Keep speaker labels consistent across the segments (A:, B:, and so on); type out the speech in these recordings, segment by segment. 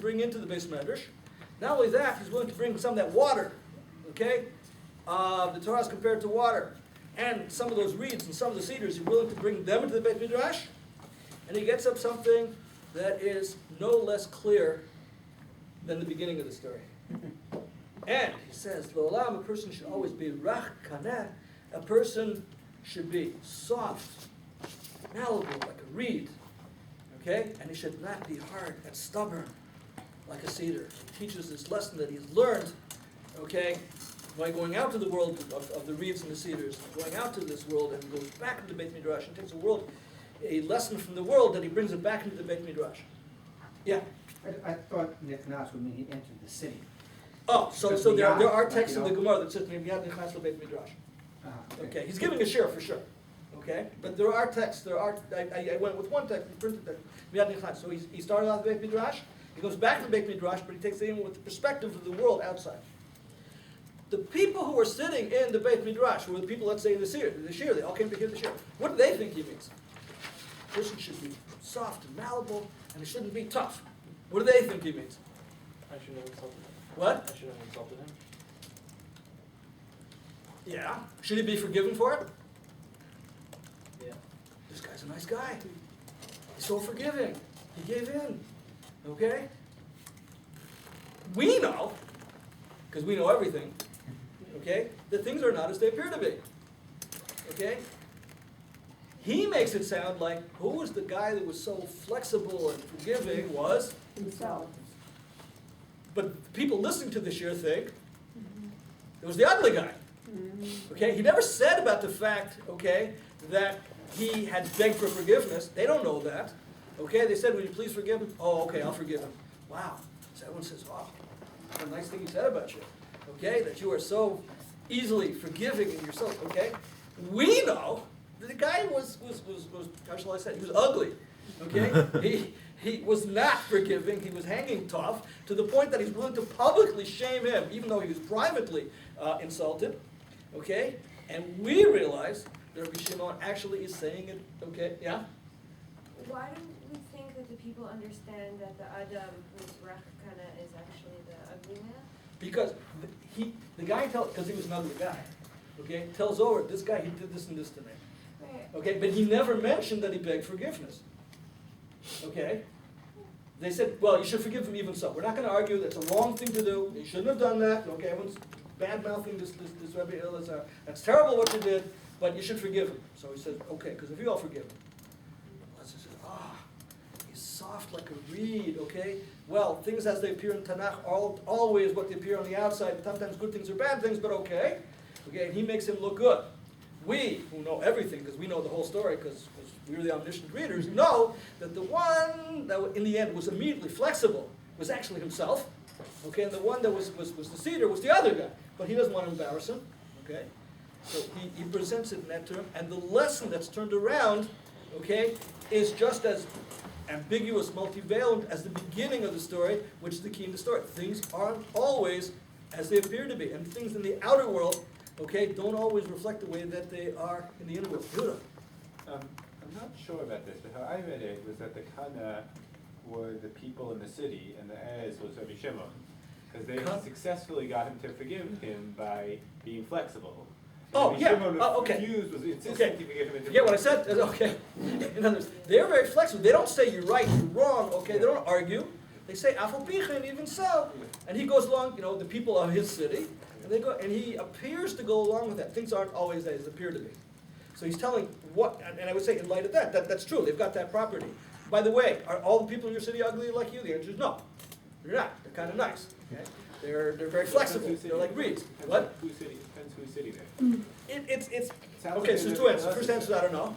A: bring into the Beis Medrash. Not only that, he's willing to bring some of that water, okay? The Torah is compared to water. And some of those reeds and some of the cedars, he's willing to bring them into the Beit Midrash. And he gets up something that is no less clear than the beginning of the story. And he says, L'olam, a person should always be rach kaneh. A person should be soft, malleable, like a reed. Okay? And he should not be hard and stubborn, like a cedar. He teaches this lesson that he's learned, okay, by going out to the world of the reeds and the cedars, going out to this world and goes back into the Beit Midrash and takes a lesson from the world that he brings it back into the Beit Midrash. Yeah?
B: I thought Nichnas would mean he entered the city.
A: Oh, so there are texts in the Gemara that says Miyad Nichnas LeBeit Midrash. Okay, he's giving a share for sure. Okay, but there are texts. I went with one text. We printed that Miyad Nichnas. So he started out the Beit Midrash. He goes back to the Beit Midrash, but he takes it in with the perspective of the world outside. The people who are sitting in the Beit Midrash were the people, let's say, in the Shir. They all came to hear the Shir. What do they think he means? A person should be soft and malleable, and it shouldn't be tough. What do they think he means?
C: I should have insulted him.
A: What?
C: I should have insulted him.
A: Yeah. Should he be forgiven for it?
C: Yeah.
A: This guy's a nice guy. He's so forgiving. He gave in. Okay? We know, because we know everything, okay, that things are not as they appear to be. Okay? He makes it sound like who was the guy that was so flexible and forgiving was
D: himself.
A: But people listening to the shir think it was the ugly guy. Okay? He never said about the fact, okay, that he had begged for forgiveness. They don't know that. Okay? They said, "Will you please forgive him?" "Oh, okay, I'll forgive him." Wow. So everyone says, "Wow, what a nice thing he said about you." Okay? That you are so easily forgiving in yourself. Okay? We know that the guy was how shall I say? He was ugly. Okay? He was not forgiving. He was hanging tough to the point that he's willing to publicly shame him, even though he was privately insulted. Okay? And we realize that Rabbi Shimon actually is saying it. Okay? Yeah?
E: Why don't we think that the people understand that the Adam who's Rach Kana is actually the ugly man?
A: Because the guy because he was an ugly guy. Okay? Tells over this guy, he did this and this to me.
E: Right.
A: Okay? But he never mentioned that he begged forgiveness. Okay? They said, well, you should forgive him even so. We're not going to argue that's a wrong thing to do. You shouldn't have done that. Okay, everyone's bad-mouthing this Rabbi Elazar. That's terrible what you did, but you should forgive him. So he says, okay, because if you all forgive him. Elazar says, he's soft like a reed, okay? Well, things as they appear in Tanakh are always what they appear on the outside. Sometimes good things are bad things, but okay. Okay, and he makes him look good. We, who know everything, because we know the whole story, because we're the omniscient readers, know that the one that in the end was immediately flexible was actually himself. Okay, and the one that was the cedar was the other guy. But he doesn't want to embarrass him. Okay? So he presents it in that term. And the lesson that's turned around, okay, is just as ambiguous, multivalent as the beginning of the story, which is the key in the story. Things aren't always as they appear to be. And things in the outer world, okay, don't always reflect the way that they are in the inner world. Yehuda.
F: I'm not sure about this, but how I read it was that the Kana were the people in the city, and the Ez was Rabbi Shimon, because they successfully got him to forgive him by being flexible.
A: Oh,
F: Rabbi
A: yeah.
F: Shimon
A: Okay.
F: was insistent
A: Okay.
F: to forgive him.
A: Forget what I said? Okay. In other words, they're very flexible. They don't say you're right, you're wrong, okay? They don't argue. They say, Afal Pichen, even so. And he goes along, the people of his city, and they go, and he appears to go along with that. Things aren't always as they appear to be. So he's telling what, and I would say in light of that's true. They've got that property. By the way, are all the people in your city ugly like you? The answer is no. They're not. They're kind of nice. Okay? They're very flexible. They're like reeds. What?
F: Depends whose city they're.
A: It's
F: Sounds
A: okay.
F: like
A: So there's
F: there's
A: two answers.
F: another
A: First answer is I don't know.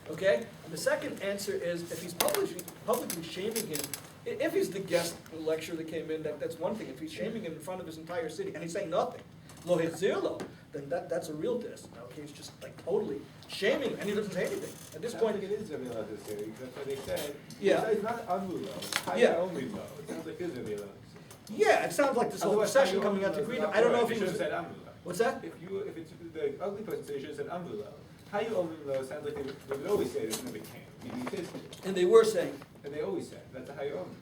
A: Okay. And the second answer is if he's publicly shaming him. If he's the guest lecturer that came in, that's one thing. If he's shaming him in front of his entire city and he's saying nothing, lo hitzirlo, then that's a real diss. Okay, he's just like totally shaming him, and he doesn't say anything. At this point,
F: it is Rabbi Elazar's city, that's what they said.
A: Yeah.
F: It's not Amulo, it's
A: Yeah.
F: only low. It sounds like it's Rabbi Elazar's city.
A: yeah, it sounds like this whole
F: Otherwise,
A: procession
F: Hayu
A: coming out to
F: Amulo
A: greet
F: is
A: him.
F: not
A: I don't know if
F: correct.
A: he
F: You
A: was.
F: should have said Amulo.
A: What's that?
F: If it's the ugly person, so you should have said Amulo. Hayu Amulo sounds like they would always say this in the camp.
A: And they were saying.
F: And they always said, that's a Hayu Amulo.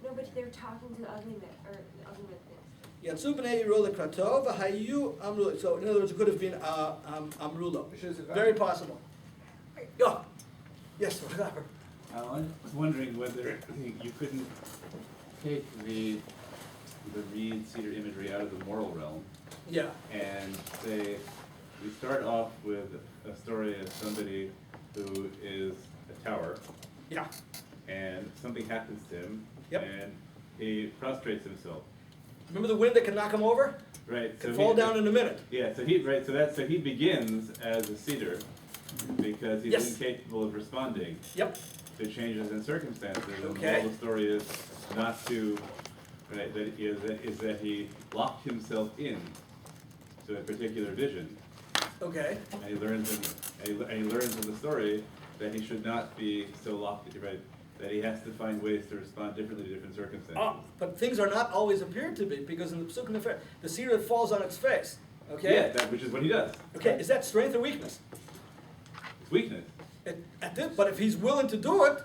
E: No, but they're talking to the ugly man, or the ugly man things.
A: Yatsu b'nei Yiro lekrato v'hayu amru. So in other words, it could have been amrulo. Very possible. Yeah. Yes, whatever.
F: I was wondering whether you couldn't take the reed cedar imagery out of the moral realm
A: Yeah.
F: and say, we start off with a story of somebody who is a tower
A: Yeah.
F: and something happens to him
A: Yep.
F: and he prostrates himself.
A: Remember the wind that can knock him over?
F: Right.
A: Can fall down in a minute.
F: Yeah, so he begins as a cedar because he's
A: Yes.
F: incapable of responding
A: Yep.
F: to changes in circumstances. And the
A: Okay.
F: moral of the story is not to, right, is that he locked himself in to a particular vision.
A: Okay.
F: And he learns in the story that he should not be so locked, right, that he has to find ways to respond differently to different circumstances.
A: But things are not always appeared to be, because in the Pesukah Nefer, the cedar that falls on its face, okay?
F: Yeah, which is what he does.
A: Okay, is that strength or weakness?
F: It's weakness.
A: But if he's willing to do it,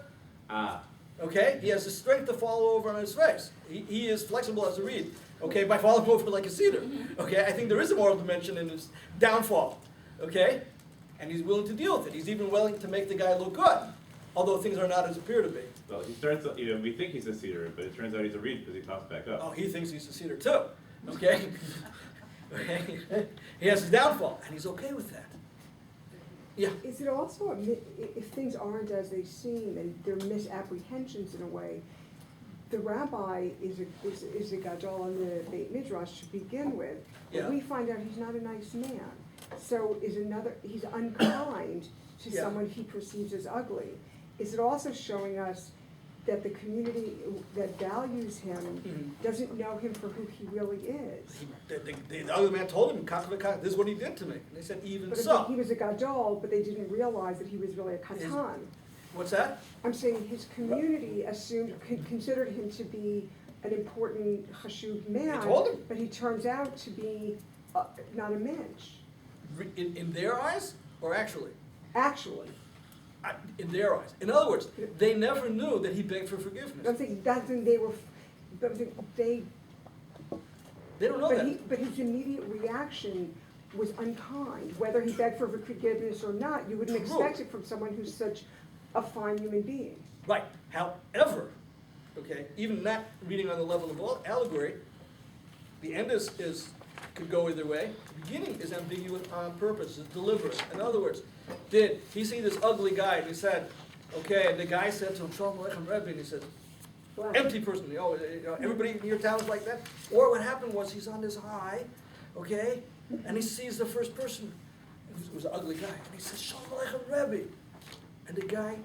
F: Ah,
A: okay, he has the strength to fall over on his face. He is flexible as a reed, okay, by falling over like a cedar. Okay, I think there is a moral dimension in his downfall, okay? And he's willing to deal with it. He's even willing to make the guy look good, although things are not as appear to be.
F: well, he starts, we think he's a cedar, but it turns out he's a reed because he pops back up.
A: Oh, he thinks he's a cedar too, okay? Okay, he has his downfall, and he's okay with that. Yeah.
D: Is it also, if things aren't as they seem and they're misapprehensions in a way, the rabbi is a gadol on the Beit Midrash to begin with, but
A: Yeah.
D: we find out he's not a nice man. So he's unkind to
A: Yeah.
D: someone he perceives as ugly. Is it also showing us that the community that values him
A: Mhm.
D: doesn't know him for who he really is?
A: The other man told him, this is what he did to me. And they said, even
D: But
A: so.
D: he was a gadol, but they didn't realize that he was really a katan.
A: What's that?
D: I'm saying his community considered him to be an important chashuv man,
A: told him.
D: but he turns out to be not a mensch,
A: In their eyes, or actually?
D: actually.
A: In their eyes. In other words, they never knew that he begged for forgiveness.
D: I'm saying that's when they were, but they,
A: They don't know that.
D: but his immediate reaction was unkind. Whether he begged for forgiveness or not, you wouldn't
A: True.
D: expect it from someone who's such a fine human being.
A: Right. However, okay, even that reading on the level of allegory, the end could go either way. The beginning is ambiguous on purpose, it's deliberate. In other words, did he see this ugly guy and he said, okay, and the guy said to him, Shalom Aleichem Rebbe, and he said,
D: Black.
A: empty person, everybody in your town is like that? Or what happened was he's on this high, okay, and he sees the first person, it was an ugly guy, and he says, Shalom Aleichem Rebbe. And the guy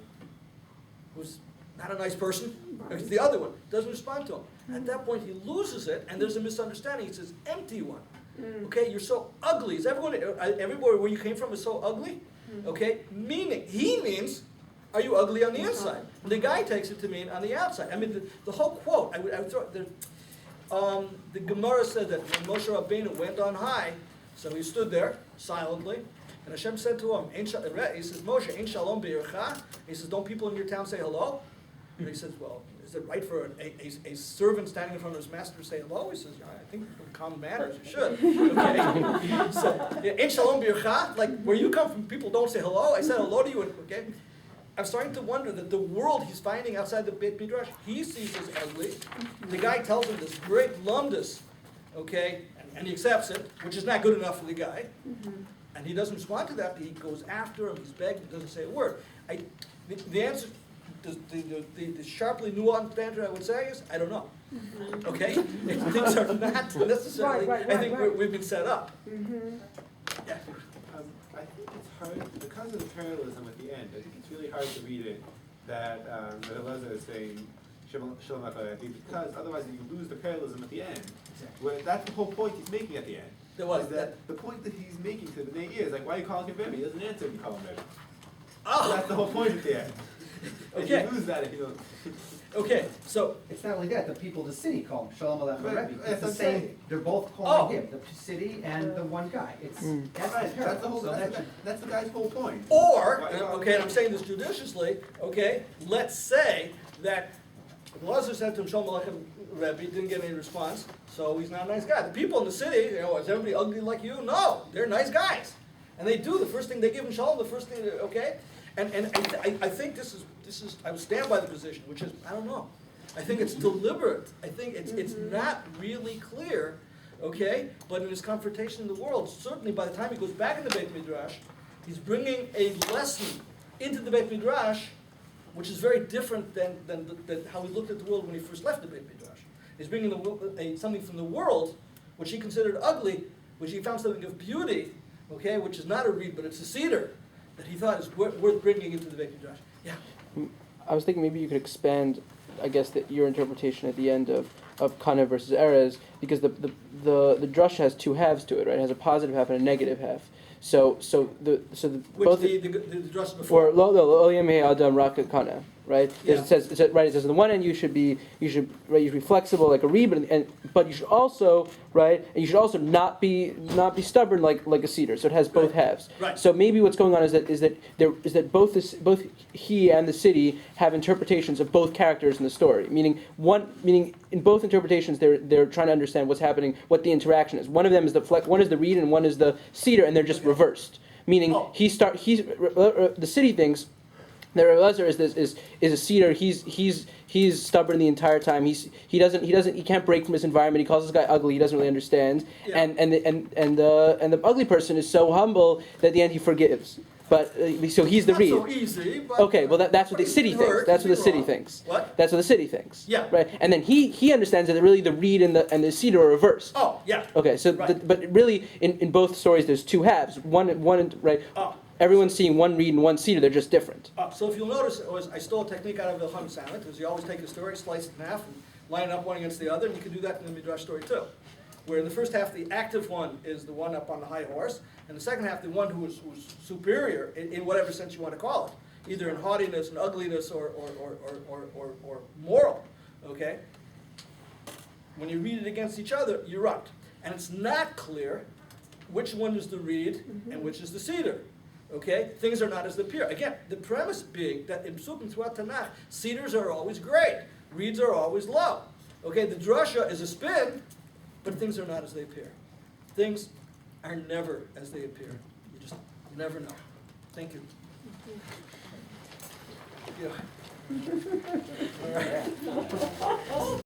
A: was not a nice person, it's the other one, doesn't respond to him. At that point, he loses it, and there's a misunderstanding. He says, empty one. Okay, you're so ugly. Is everybody where you came from is so ugly? Okay, meaning, he means, are you ugly on the inside? The guy takes it to mean on the outside. I mean, the whole quote, I would throw, the Gemara said that when Moshe Rabbeinu went on high, so he stood there silently, and Hashem said to him, he says, Moshe, Ein Shalom Be'ircha? He says, don't people in your town say hello? And he says, well, is it right for a servant standing in front of his master to say hello? He says, yeah, I think in common manners you should. Okay. So, Ein Shalom Be'ircha? Like, where you come from, people don't say hello. I said hello to you, okay? I'm starting to wonder that the world he's finding outside the Beit Midrash, he sees as ugly. The guy tells him this great lumdus, okay, and he accepts it, which is not good enough for the guy. And he doesn't respond to that. He goes after him. He's begging. He doesn't say a word. The answer, the sharply nuanced answer I would say is, I don't know. Okay, things are not necessarily.
D: Right.
A: I think we've been set up. Yeah.
F: I think it's hard, because of the parallelism at the end, I think it's really hard to read it that Elazar is saying Shalom Aleichem, because otherwise you lose the parallelism at the end. Where that's the whole point he's making at the end.
A: There was
F: is that the point that he's making to the Bnei is like, why are you calling him Rebbe? He doesn't answer if you call him Rebbe.
A: Oh.
F: That's the whole point at the end.
A: Okay.
F: If you lose that, if you don't.
A: Okay, so
B: It's not only that, the people of the city call him Shalom Aleichem
F: Right,
B: Rebbe.
F: that's
B: It's the
F: what I'm
B: same,
F: saying.
B: they're both calling
A: Oh.
B: him, the city and the one guy. It's, that's
F: Right,
B: the
F: that's the whole,
B: parallel. So
F: that's the guy's whole point.
A: or,
F: Why-
A: okay, and I'm saying this judiciously, okay, let's say that Elazar said to him, Shalom Aleichem, Rebbe, didn't get any response, so he's not a nice guy. The people in the city, is everybody ugly like you? No, they're nice guys. And they do, the first thing they give him Shalom, the first thing, okay? And I think this is, I would stand by the position, which is, I don't know. I think it's deliberate. I think it's not really clear, okay? But in his confrontation in the world, certainly by the time he goes back in the Beit Midrash, he's bringing a lesson into the Beit Midrash, which is very different than how he looked at the world when he first left the Beit Midrash. He's bringing something from the world, which he considered ugly, which he found something of beauty, okay, which is not a reed, but it's a cedar, that he thought is worth bringing into the Beit Midrash. Yeah.
G: I was thinking maybe you could expand, I guess, your interpretation at the end of Kana versus Erez, because the drasha has two halves to it, right? It has a positive half and a negative half. So the
A: Which
G: both
A: the dress before.
G: or lo yemei adam raka kana, right?
A: Yeah.
G: It says on the one end you should be flexible like a reed, but you should also and you should also not be stubborn like a cedar. So it has both halves.
A: Right.
G: So maybe what's going on is that both he and the city have interpretations of both characters in the story. Meaning in both interpretations they're trying to understand what's happening, what the interaction is. One of them is one is the reed and one is the cedar, and they're just reversed. Meaning the city thinks that Elazar is a cedar. He's stubborn the entire time. He can't break from his environment. He calls this guy ugly. He doesn't really understand.
A: Yeah.
G: And the ugly person is so humble that at the end he forgives. But so he's the
A: Not
G: reed.
A: so easy, but
G: Okay, well that's what the city thinks. That's what the city thinks.
A: What?
G: That's what the city thinks.
A: Yeah.
G: Right. And then he understands that really the reed and the cedar are reversed.
A: Oh, yeah.
G: Okay, so
A: Right.
G: but really in both stories there's two halves. One right.
A: Oh.
G: Everyone's seeing one reed and one cedar. They're just different.
A: So if you'll notice, I stole a technique out of the Chum Samet, because you always take a story, slice it in half, and line it up one against the other, and you can do that in the Midrash story too. Where in the first half, the active one is the one up on the high horse, and the second half, the one who's superior, in whatever sense you want to call it, either in haughtiness and ugliness or moral, okay? When you read it against each other, you're right. And it's not clear which one is the reed and which is the cedar. Okay? Things are not as they appear. Again, the premise being that in Psukim throughout Tanakh, cedars are always great, reeds are always low. Okay, the drasha is a spin, but things are not as they appear. Things are never as they appear. You just never know. Thank you. Yeah. All right.